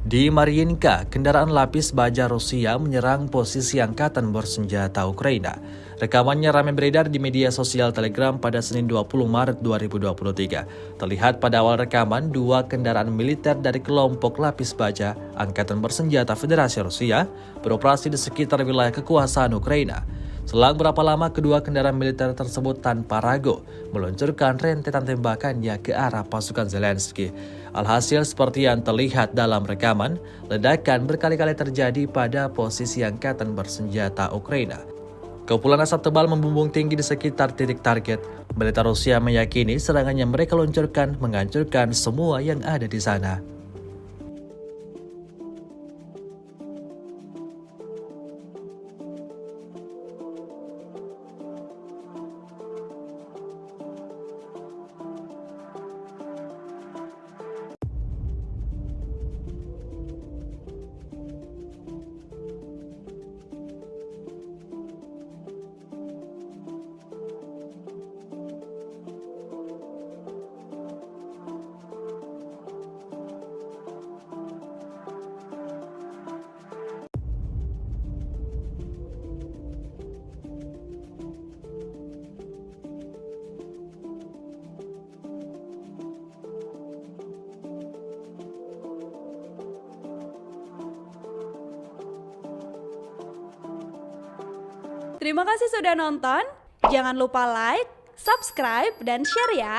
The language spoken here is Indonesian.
Di Mariinka, kendaraan lapis baja Rusia menyerang posisi angkatan bersenjata Ukraina. Rekamannya ramai beredar di media sosial Telegram pada Senin 20 Maret 2023. Terlihat pada awal rekaman, dua kendaraan militer dari kelompok lapis baja angkatan bersenjata Federasi Rusia beroperasi di sekitar wilayah kekuasaan Ukraina. Selang berapa lama kedua kendaraan militer tersebut tanpa ragu meluncurkan rentetan tembakannya ke arah pasukan Zelensky. Alhasil seperti yang terlihat dalam rekaman, ledakan berkali-kali terjadi pada posisi angkatan bersenjata Ukraina. Kepulan asap tebal membumbung tinggi di sekitar titik target. Militer Rusia meyakini serangan yang mereka luncurkan menghancurkan semua yang ada di sana. Terima kasih sudah nonton. Jangan lupa like, subscribe, dan share ya.